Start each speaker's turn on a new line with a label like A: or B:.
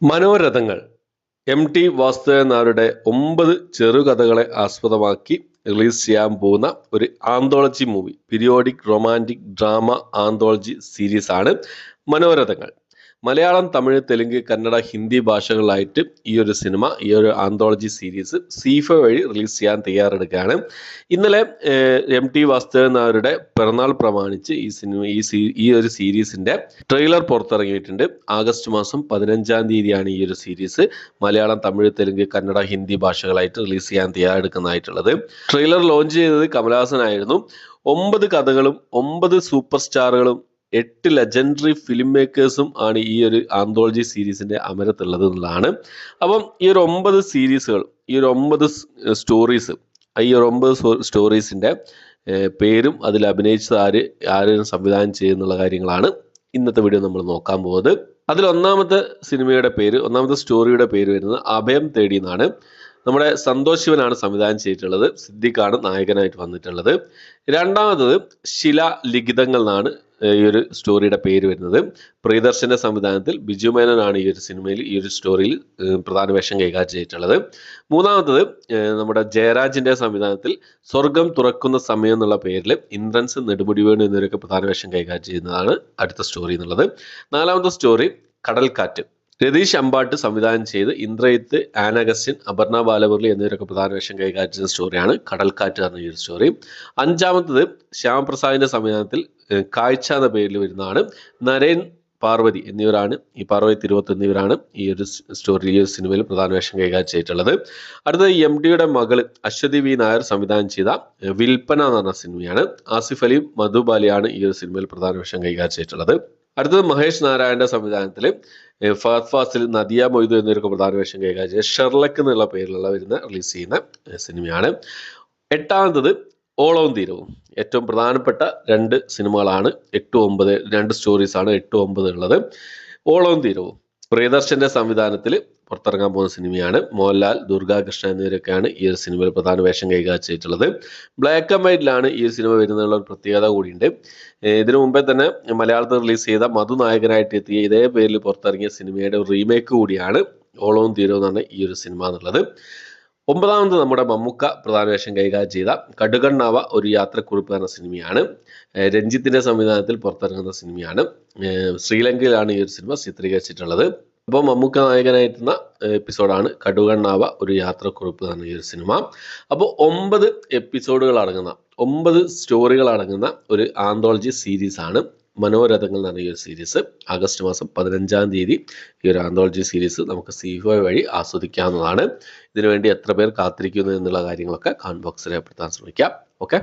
A: മനോരഥങ്ങൾ MT Vasudevan നായരുടെ 9 ചെറുകഥകളെ ആസ്പദമാക്കി release ചെയ്യാൻ പോകുന്ന ഒരു anthology movie, periodic romantic drama anthology series ആണ് മനോരഥങ്ങൾ. മലയാളം, തമിഴ്, തെലുങ്ക്, കന്നഡ, ഹിന്ദി ഭാഷകളിലായിട്ട് ഈ ഒരു ആന്തോളജി സീരീസ് C5 വഴി റിലീസ് ചെയ്യാൻ തയ്യാറെടുക്കുകയാണ്. ഇന്നലെ MT വാസുദേവൻ നായരുടെ പിറന്നാൾ പ്രമാണിച്ച് ഈ ഒരു സീരീസിന്റെ ട്രെയിലർ പുറത്തിറങ്ങിയിട്ടുണ്ട്. ആഗസ്റ്റ് മാസം 15-ാം തീയതിയാണ് ഈ ഒരു സീരീസ് മലയാളം, തമിഴ്, തെലുങ്ക്, കന്നഡ, ഹിന്ദി ഭാഷകളായിട്ട് റിലീസ് ചെയ്യാൻ തയ്യാറെടുക്കുന്നതായിട്ടുള്ളത്. ട്രെയിലർ ലോഞ്ച് ചെയ്തത് കമലഹാസൻ ആയിരുന്നു. 9 കഥകളും 9 സൂപ്പർ സ്റ്റാറുകളും 8 ലെജൻഡറി ഫിലിം മേക്കേഴ്സും ആണ് ഈ ഒരു ആന്തോളജി സീരീസിന്റെ അമരത്തുള്ളത് എന്നുള്ളതാണ്. അപ്പം ഈ ഒരു 9 സീരീസുകൾ, ഈ ഒരു 9 സ്റ്റോറീസ്, ഈ ഒരു 9 സ്റ്റോറീസിന്റെ പേരും അതിൽ അഭിനയിച്ചത് ആരും സംവിധാനം ചെയ്യുന്നുള്ള കാര്യങ്ങളാണ് ഇന്നത്തെ വീഡിയോ നമ്മൾ നോക്കാൻ പോകുന്നത്. അതിൽ ഒന്നാമത്തെ സ്റ്റോറിയുടെ പേര് വരുന്നത് അഭയം തേടി എന്നാണ്. നമ്മുടെ സന്തോഷ് ശിവനാണ് സംവിധാനം ചെയ്തിട്ടുള്ളത്. സിദ്ദിഖാണ് നായകനായിട്ട് വന്നിട്ടുള്ളത്. രണ്ടാമത്തത് ശിലാലിഖിതങ്ങൾ എന്നാണ് ഈ ഒരു സ്റ്റോറിയുടെ പേര് വരുന്നത്. പ്രിയദർശന്റെ സംവിധാനത്തിൽ ബിജു മേനോനാണ് ഈ ഒരു സ്റ്റോറിയിൽ പ്രധാന വേഷം കൈകാര്യം ചെയ്തിട്ടുള്ളത്. മൂന്നാമത്തത് നമ്മുടെ ജയരാജിന്റെ സംവിധാനത്തിൽ സ്വർഗം തുറക്കുന്ന സമയം എന്നുള്ള പേരിൽ ഇന്ദ്രൻസ്, നെടുമുടി വേണു എന്നിവരൊക്കെ പ്രധാന വേഷം കൈകാര്യം ചെയ്യുന്നതാണ് അടുത്ത സ്റ്റോറി എന്നുള്ളത്. നാലാമത്തെ സ്റ്റോറി കടൽക്കാറ്റ്. രതീഷ് അമ്പാട്ട് സംവിധാനം ചെയ്ത് ഇന്ദ്രജിത്ത്, ആൻ അഗസ്റ്റിൻ, അപർണ ബാലമുരളി എന്നിവരൊക്കെ പ്രധാന വേഷം കൈകാര്യം ചെയ്യുന്ന സ്റ്റോറിയാണ് കടൽക്കാറ്റ് എന്ന ഈ ഒരു സ്റ്റോറി. അഞ്ചാമത്തത് ശ്യാമപ്രസാദിന്റെ സംവിധാനത്തിൽ കാഴ്ച എന്ന പേരിൽ വരുന്നതാണ്. നരേൻ, പാർവതി എന്നിവരാണ്, ഈ പാർവതി തിരുവത്ത് എന്നിവരാണ് ഈ ഒരു സിനിമയിൽ പ്രധാന വേഷം കൈകാര്യം ചെയ്തിട്ടുള്ളത്. അടുത്തത് MTയുടെ മകള് അശ്വതി വി നായർ സംവിധാനം ചെയ്ത വിൽപ്പന എന്ന് പറഞ്ഞ സിനിമയാണ്. ആസിഫ് അലിയും മധുബാലിയാണ് ഈ ഒരു സിനിമയിൽ പ്രധാന വേഷം കൈകാര്യം ചെയ്തിട്ടുള്ളത്. അടുത്തത് മഹേഷ് നാരായണന്റെ സംവിധാനത്തിൽ ഫഹദ് ഫാസിൽ, നദിയ മൊയ്തു എന്നിവർക്ക് പ്രധാന വേഷം കൈകാര്യം ചെയ്ത ഷെർലക്ക് എന്നുള്ള പേരിലുള്ള റിലീസ് ചെയ്യുന്ന സിനിമയാണ്. എട്ടാമത്തത് ഓളവും തീരവും. ഏറ്റവും പ്രധാനപ്പെട്ട 2 സിനിമകളാണ് 8, 9, 2 സ്റ്റോറീസാണ് 8, 9 ഉള്ളത്. ഓളവും തീരവും പ്രിയദർശന്റെ സംവിധാനത്തിൽ പുറത്തിറങ്ങാൻ പോകുന്ന സിനിമയാണ്. മോഹൻലാൽ, ദുർഗാകൃഷ്ണൻ എന്നിവരൊക്കെയാണ് ഈ ഒരു സിനിമയിൽ പ്രധാന വേഷം കൈകാര്യം ചെയ്തിട്ടുള്ളത്. ബ്ലാക്ക് ആൻഡ് വൈറ്റിലാണ് ഈ സിനിമ വരുന്നതിനുള്ള ഒരു പ്രത്യേകത കൂടിയുണ്ട്. ഇതിനു മുമ്പേ തന്നെ മലയാളത്തിൽ റിലീസ് ചെയ്ത മധു നായകനായിട്ട് എത്തിയ ഇതേ പേരിൽ പുറത്തിറങ്ങിയ സിനിമയുടെ ഒരു റീമേക്ക് കൂടിയാണ് ഓളവും തീരവും എന്നാണ് ഈ ഒരു സിനിമ എന്നുള്ളത്. 9ാമത് നമ്മുടെ മമ്മൂക്ക പ്രധാന വേഷം കൈകാര്യം ചെയ്ത കടുകണ്ണാവ ഒരു യാത്രക്കുറിപ്പ് എന്ന സിനിമയാണ്. രഞ്ജിത്തിന്റെ സംവിധാനത്തിൽ പുറത്തിറങ്ങുന്ന സിനിമയാണ്. ശ്രീലങ്കയിലാണ് ഈ ഒരു സിനിമ ചിത്രീകരിച്ചിട്ടുള്ളത്. അപ്പോൾ മമ്മൂക്ക നായകനായിരുന്ന എപ്പിസോഡാണ് കടുകണ്ണാവ ഒരു യാത്രക്കുറിപ്പ് എന്ന ഈ ഒരു സിനിമ. അപ്പോൾ 9 എപ്പിസോഡുകൾ അടങ്ങുന്ന 9 സ്റ്റോറികൾ അടങ്ങുന്ന ഒരു ആന്തോളജി സീരീസ് ആണ് മനോരഥങ്ങൾ എന്ന് പറഞ്ഞ ഈ ഒരു സീരീസ്. ആഗസ്റ്റ് മാസം 15-ാം തീയതി ഈ ഒരു ആന്തോളജി സീരീസ് നമുക്ക് C5 വഴി ആസ്വദിക്കാവുന്നതാണ്. ഇതിനുവേണ്ടി എത്ര പേർ കാത്തിരിക്കുന്നു എന്നുള്ള കാര്യങ്ങളൊക്കെ കമന്റ് ബോക്സിൽ രേഖപ്പെടുത്താൻ ശ്രമിക്കാം. ഓക്കെ.